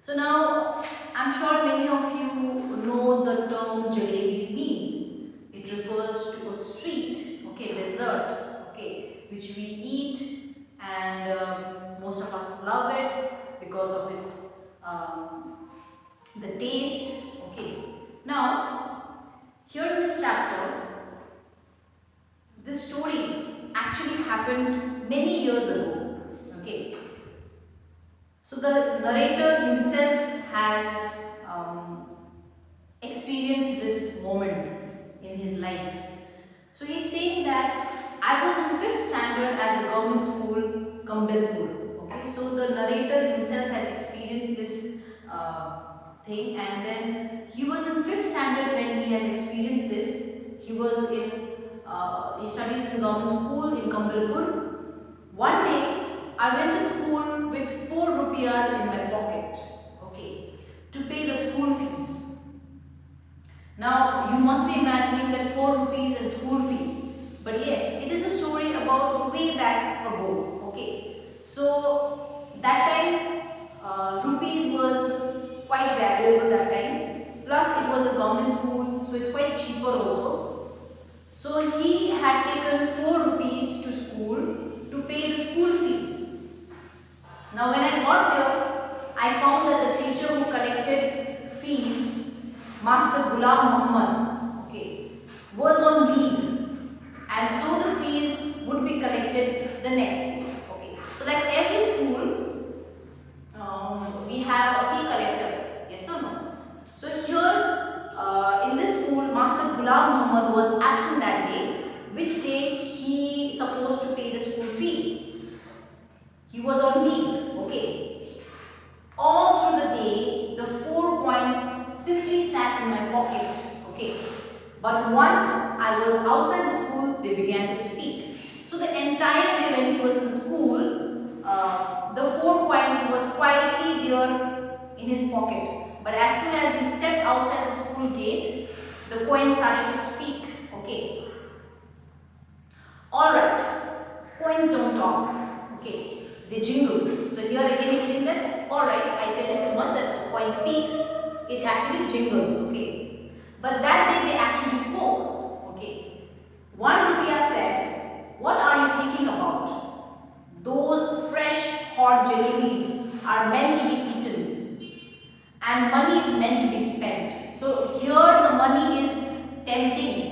So now, I'm sure many of you know the term Jalebies mean. It refers to a sweet, okay, dessert, okay, which we eat, and most of us love it because of its the taste, okay. Now, here in this chapter, this story actually happened many years ago, okay. So the narrator himself has experienced this moment in his life. So he's saying that I was in 5th standard at the government school Kambilpur. Okay, so the narrator himself has experienced this thing, and then he was in 5th standard when he has experienced this. He was in he studies in government school in Kambilpur. One day I went to school with 4 rupees in my pocket, okay, to pay the school fees. Now you must be imagining that 4 rupees and school fee, but yes, it is a story about way back ago, okay. So that time rupees was quite valuable that time, plus it was a government school, so it's quite cheaper also. So he had taken 4 rupees to school to pay the school fees. Now when I got there, I found that the teacher who collected fees, Master Ghulam Muhammad, okay, was on leave, and so the fees would be collected the next day. Okay, so like every school, we have a fee collector, yes or no? So here in this school, Master Ghulam Muhammad was absent that day, which day he supposed to pay the school fee. He was on leave, okay. All through the day, the 4 coins simply sat in my pocket, okay. But once I was outside the school, they began to speak. So the entire day when he was in school, the 4 coins was quietly there in his pocket. But as soon as he stepped outside the school gate, the coins started to speak, okay. Alright, coins don't talk, okay. They jingle. So here again he's saying that, alright, I said it too much that the coin speaks, it actually jingles, okay. But that day they actually spoke, okay. 1 rupiah said, what are you thinking about? Those fresh hot jalebies are meant to be eaten, and money is meant to be spent. So here the money is tempting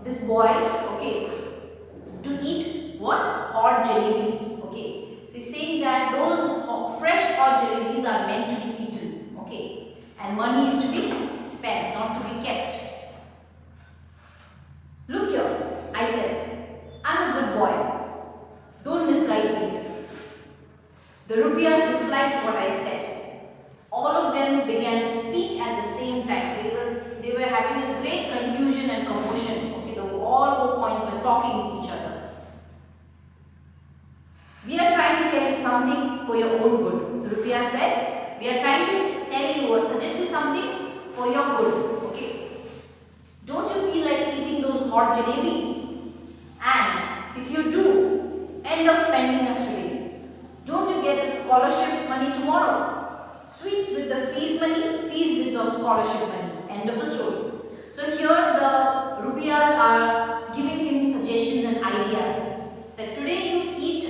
this boy, okay, to eat what? Hot jalebies, okay. So he's saying that those fresh hot jalebies are meant to be eaten, okay, and money is to be spent, not to be kept. Look here, I said, I'm a good boy. Don't misguide me. The rupiahs disliked what I said. All of them began to speak at the same time. They were having a great confusion and commotion. Okay, all 4 coins were talking with each other. We are trying to tell you something for your own good. So Rupiah said, we are trying to tell you or suggest you something for your good. Okay. Don't you feel like eating those hot jalebis? And if you do, end up spending us today. Don't you get the scholarship money tomorrow? Sweets with the fees money, fees with the scholarship money. End of the story. So here the rupiahs are giving him suggestions and ideas that today you eat,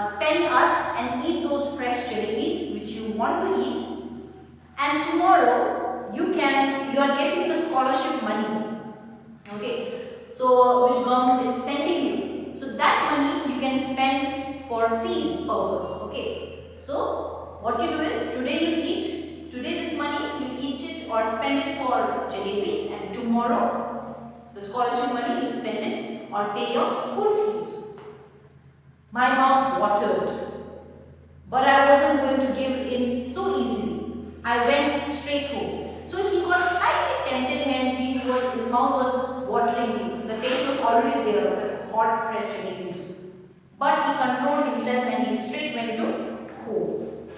spend us and eat those fresh jalebis which you want to eat, and tomorrow you are getting the scholarship money, okay, so which government is sending you. So that money you can spend for fees purpose, okay. So what you do is today you eat, today this money you eat it or spend it for jalebis, and tomorrow the scholarship money you spend it or pay your school fees. My mouth watered, but I wasn't going to give in so easily. I went straight home. So he got slightly tempted and his mouth was watering. The taste was already there, the hot fresh jalebis. But he controlled himself and he straight went to home.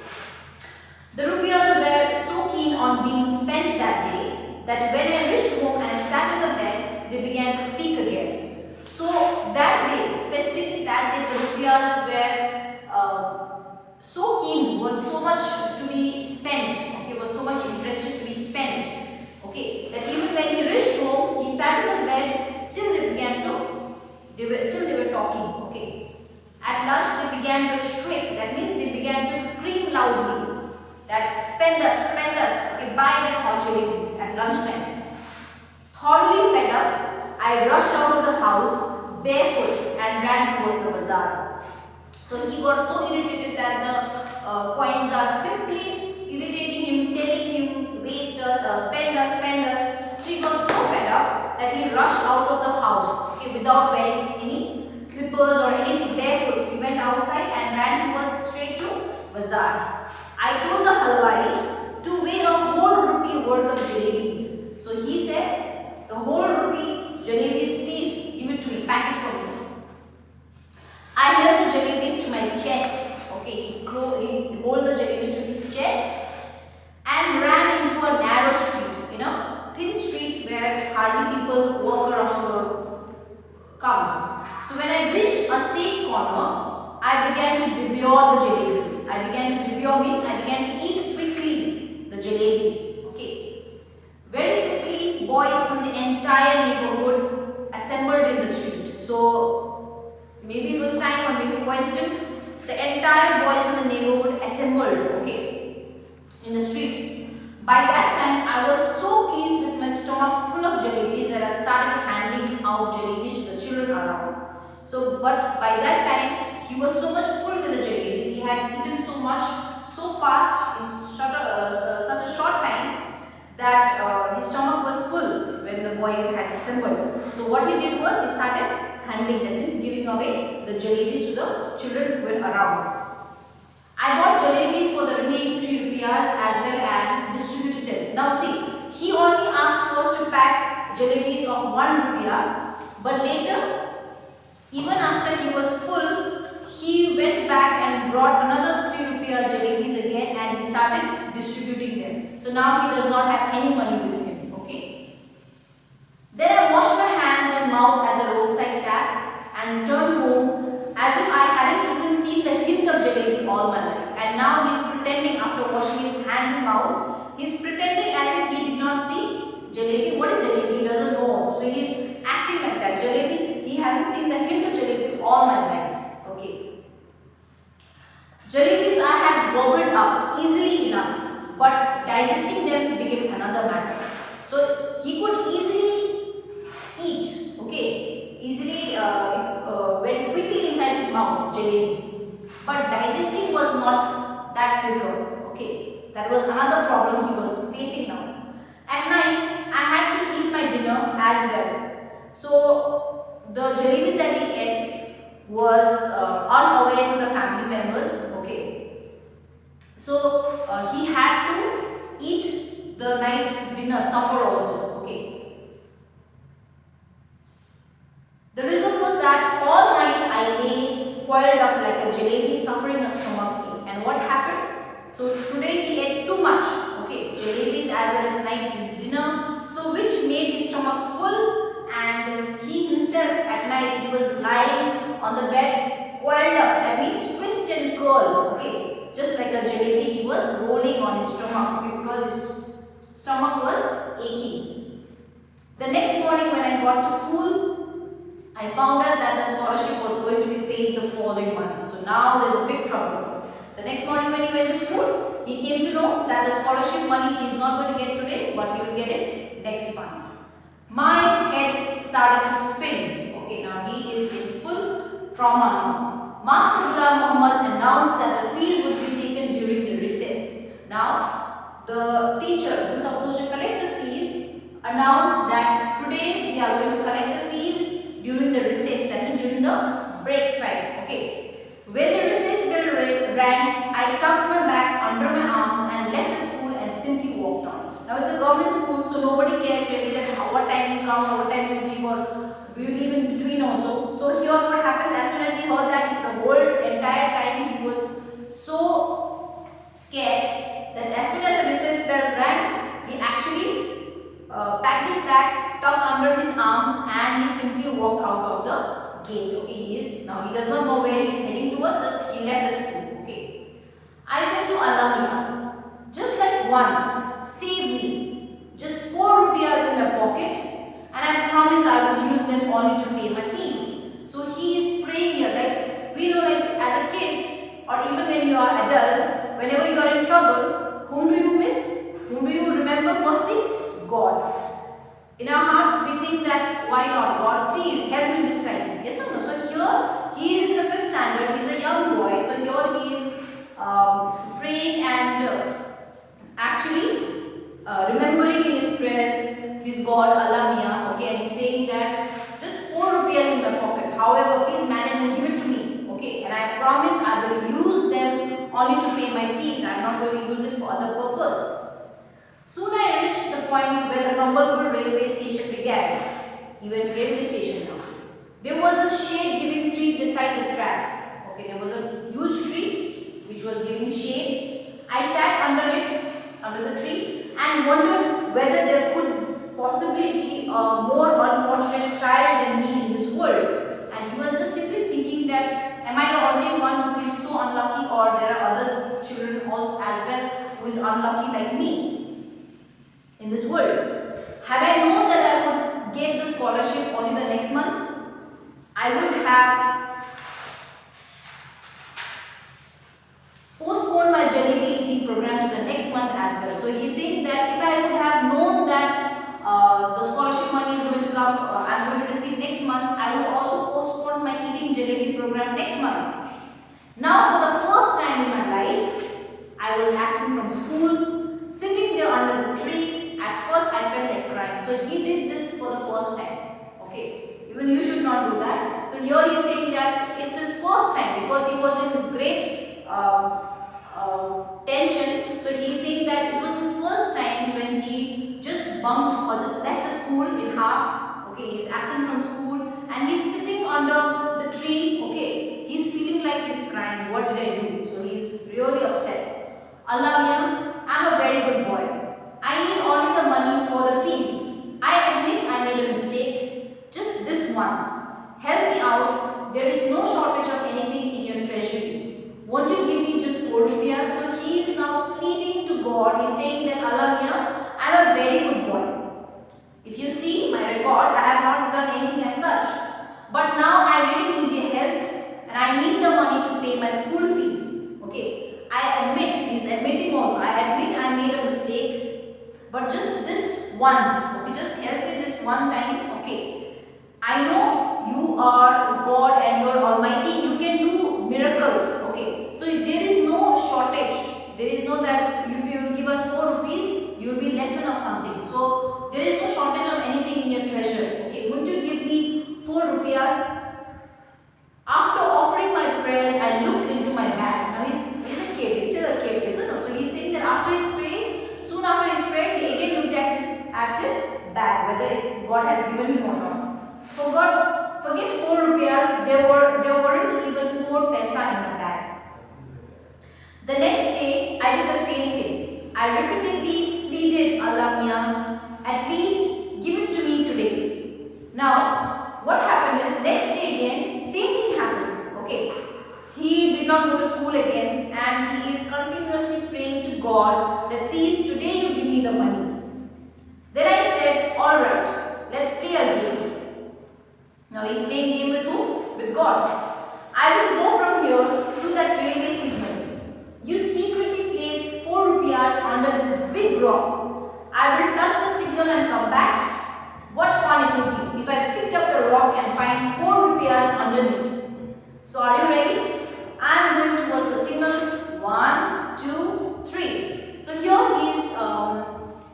The rupiahs were so keen on being spent that day that when I reached home and sat on the bed, they began to speak again. So that day, specifically that day, the rupiahs were so keen, was so much to be be spent, okay, was so much interested to be spent, okay, that even when he reached home, he sat on the bed, still they were talking, okay. At lunch, they began to shriek, that means they began to scream loudly, that spend us, okay, buy that hot jalebies at lunchtime. Thoroughly fed up, I rushed out of the house barefoot and ran towards the bazaar. So he got so irritated that the coins are simply irritating him, telling him, waste us, spend us. So he got so fed up that he rushed out of the house, okay, without wearing any slippers or anything, barefoot. He went outside and ran towards straight to bazaar. I told the halwai to weigh a whole rupee worth of jalebis. So he said, the whole rupee jalebis, please give it to me, pack it for me. I held the jalebis to my chest, okay, he held the jalebis to his chest and ran into a narrow street, thin street where hardly people walk around or comes. So when I reached a safe corner, I began to devour the jalebis. I began to eat quickly the jalebis, okay. Very quickly, boys from the entire neighborhood assembled in the street. So maybe it was time or maybe coincidence. The entire boys from the neighborhood assembled, okay, in the street. By that time, I was so pleased with my stomach full of jalebis that I started handing out jalebis to the children around. So, but by that time, he was so much full with the jalebis. He had eaten so much, so fast in such a short time that his stomach was full when the boys had assembled. So what he did was he started handling, that means giving away the jalebis to the children who were around. I bought jalebis for the remaining 3 rupees as well and distributed them. Now see, he only asked first to pack jalebis of 1 rupee, but later, even after he was full, he went back and brought another 3 rupees jalebis again and he started distributing them. So now he does not have any money with him, okay. Then I washed my hands and mouth at the roadside tap and returned home as if I hadn't even seen the hint of jalebi all my life. And now he is pretending, after washing his hand and mouth, he is pretending as if he did not see jalebi. What is jalebi? He doesn't know also. So he is acting like that. Jalebi, he hasn't seen the hint of jalebi all my life. Okay. Jalebis I had gobbled up easily enough, but digesting them became another matter. So he could easily eat, okay, went quickly inside his mouth, jalebis. But digesting was not that quicker, okay. That was another problem he was facing now. At night, I had to eat my dinner as well. So the jalebis that he ate was unaware to the family members, okay. So he had to eat the night dinner, supper also, okay. The result was that all night I lay coiled up like a jalebi, suffering a stomach ache. And what happened? So today he ate too much, okay, jalebis as well as night dinner, so which made his stomach full, and he himself at night he was lying on the bed coiled up, that means twist and curl, okay, just like a jalebi he was rolling on his stomach, okay, because his stomach was aching. The next morning when I got to school, I found out that the scholarship was going to be paid the following month. So now there's a big trouble. The next morning when he went to school, he came to know that the scholarship money he is not going to get today, but he will get it next month. My head started to spin. Okay, now he is in full trauma now. Master Ghulam Muhammad announced that the fees would be taken during the recess. Now, the teacher who is supposed to collect the fees announced that today we are going to collect the fees during the recess, that means during the break time, okay. When the recess bell rang, I tucked my bag under my arms and left the school and simply walked on. Now it's a government school, so nobody cares really that what time you come or what time you leave, or do you leave in between also. So here what happened, as soon as he heard that, the whole entire time he was so scared that as soon as the recess bell rang, he actually packed his bag, tucked under his arms, and he simply walked out of the gate. Okay, now he does not know where he is heading towards, just he left the school. Okay, I said to Alamiya, once, save me. Just 4 rupees in my pocket, and I promise I will use them only to pay my fees. So he is praying here. Like we know, like as a kid, or even when you are adult, whenever you are in trouble, whom do you miss? Whom do you remember firstly? God. In our heart, we think that why not God? Please help me this time. Yes or no? So here he is in the 5th standard. He's a young boy. So here he is praying and actually remembering in his prayers his God Allah Mia. Okay, and he's saying that just 4 rupees in my pocket. However, please manage and give it to me. Okay, and I promise I will use them only to pay my fees. I am not going to use it for other purpose. Soon I reached the point where the Kambalpur railway station began. He went to railway station now. There was a shade-giving tree beside the track. Okay, there was a huge tree which was giving shade. I sat under the tree, and wondered whether there could possibly be a more unfortunate child than me in this world. And he was just simply thinking that, am I the only one who is so unlucky, or there are other children also as well who is unlucky like me in this world? Had I known that I would get the scholarship only the next month, I would have postponed my Jalebi eating program to the next month as well. So he's saying that if I would have known that the scholarship money is going to come, I'm going to receive next month, I would also postpone my eating Jalebi program next month. Now for the first time in my life, I was absent from school, sitting there under the tree. At first I felt like crying. So he did this for the first time. Okay, even you should not do that. So here he is saying that it's his first time because he was in great tension. So he is saying that it was his first time when he just bunked or just left the school in half. Okay, he is absent from school and he's sitting under the tree. Okay, he's feeling like he's crying. What did I do? So he's really upset. Allah Mia, I'm a very good boy. I need only the money for the fees. I admit I made a mistake. Just this once. Help me out. There is no shortage of anything in your treasury. Won't you give me just 4 rupees? So he is now pleading to God. He is saying that Allah Mia, I am a very good boy. If you see my record, I have not done anything as such. But now I really need your help and I need the money to pay my school fees. Okay, I admit, he is admitting also, I admit I made a mistake. But just this once, okay, just help me this one time, okay. I know you are God and you are Almighty, you can do miracles, okay. So there is no shortage, there is no that if you give us 4 rupees, you will be lesson of something. So there is no shortage of anything in your treasure, okay. Won't you give me 4 rupees? After offering my prayers, I looked into my bag. Now he's a kid, he's still a kid, yes or no? So he's saying that after his prayers, soon after his prayer, he again looked at his bag, whether God has given him or not. Forget 4 rupees, there weren't even 4 paisa in my bag. The next day, I did the same thing. I repeatedly pleaded, Allah Mia, at least give it to me today. Now, what happened is, next day again, same thing happened. Okay, he did not go to school again and he is continuously praying to God that please today you give me the money. Then I said, alright, let's play a game. Now he is playing game with who? With God. I will go from here to that railway signal. You secretly place 4 rupees under this big rock. I will touch the signal and come back. What fun it would be if I picked up the rock and find 4 rupees underneath. So are you ready? I am going towards the signal. 1, 2, 3. So here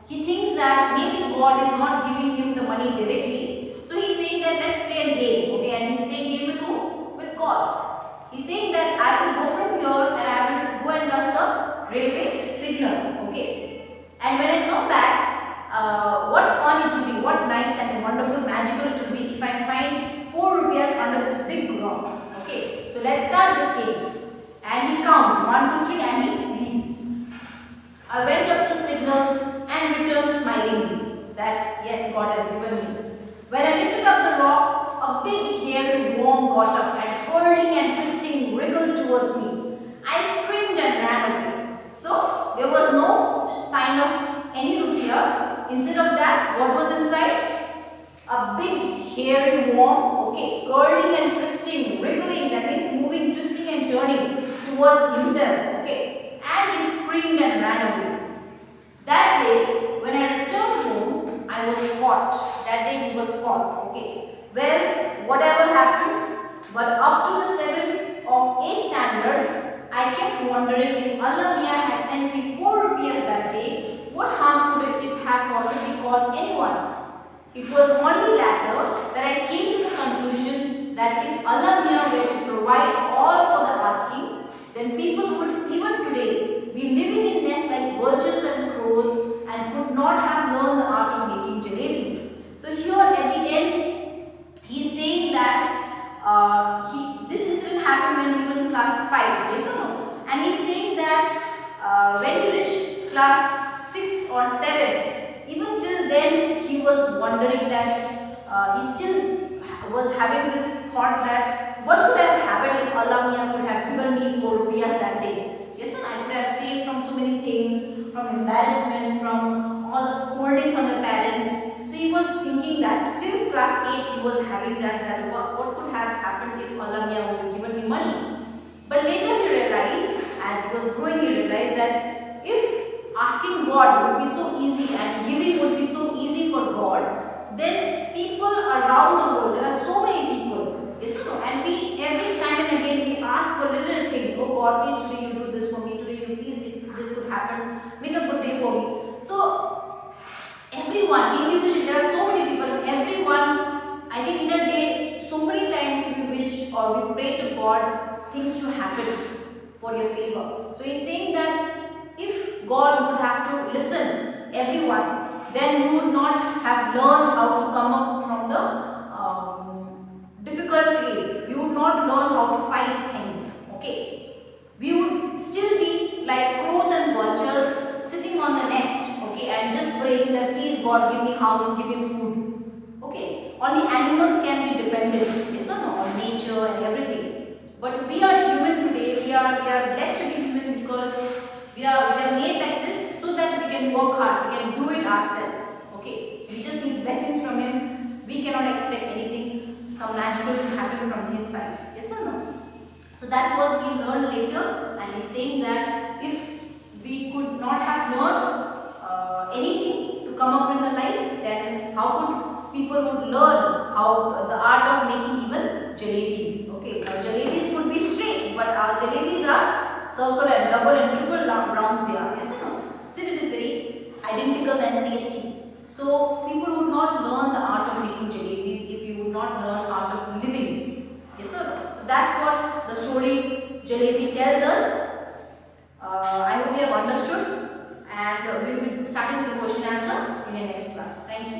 he thinks that maybe God is not giving him the money directly. So he is saying that let's play a game. Okay, and he is playing game with who? With God. He is saying that I will go from here and I will go and touch the railway signal. Okay. And when I come back, what fun it will be, what nice and wonderful, magical it will be if I find 4 rupees under this big rock. Okay, so let's start this game. And he counts 1, 2, 3 and he leaves. I went up to the signal and returned smilingly that yes, God has given me. When I lifted up the rock, a big hairy worm got up and curling and twisting wriggled towards me. I screamed and ran away. So there was no sign instead of that, what was inside? A big hairy worm, okay, curling and twisting, wriggling, that means moving, twisting and turning towards himself, okay, and he screamed and ran away. That day, when I returned home, I was caught. That day he was caught, okay. Well, whatever happened, but up to the 7th of 8th standard, I kept wondering if Allah Mia had sent me 4 rupees that day, what harm could it have possibly caused anyone? It was only later that I came to the conclusion that if Allah Mia were to provide all for the asking, then people would even today be living in nests like vultures and crows and could not have learned the art of making jalebies. So here at the end, he is saying that this incident happened when he was in class 5, yes or no? And he is saying that when he reached class 6 or 7, even till then he was wondering that he still was having this thought that what could have happened if Allah Mia could have given me 4 rupees that day. Yes, and I could have saved from so many things, from embarrassment, from all the scolding from the parents. So he was thinking that till class 8 he was having that what could have happened if Allah Mia would have given me money. But later he realized, as he was growing, he realized that if asking God would be so easy and giving would be so easy for God, then people around the world, there are so many people, yes or no? And we every time and again we ask for little things. Oh God, please today you do this for me. Today you please, if this could happen, make a good day for me. So everyone, individually, there are so many people. Everyone, I think in a day, so many times we wish or we pray to God things to happen for your favor. So he's saying that if God would have to listen everyone, then you would not have learned how to come up from the difficult phase. You would not learn how to fight things. Okay, we would still be like crows and vultures sitting on the nest. Okay, and just praying that please God give me house, give me food. Okay, only animals can be dependent. Yes or no? On nature and everything. But we are human today. We are blessed to be human because we are made like this so that we can work hard. We can do it ourselves. Okay, we just need blessings from Him. We cannot expect anything, some magical to happen from His side. Yes or no? So that was we learned later, and he's saying that if we could not have learned anything to come up in the life, then how could people would learn how the art of making even jalebies? Okay, now jalebies could be straight, but our jalebies are circular and double and triple rounds they are. Yes or no? Still it is very identical and tasty. So people would not learn the art of making jalebies if you would not learn art of living. Yes or no? So that's what the story Jalebi tells us. I hope you have understood, and we will be starting with the question answer in the next class. Thank you.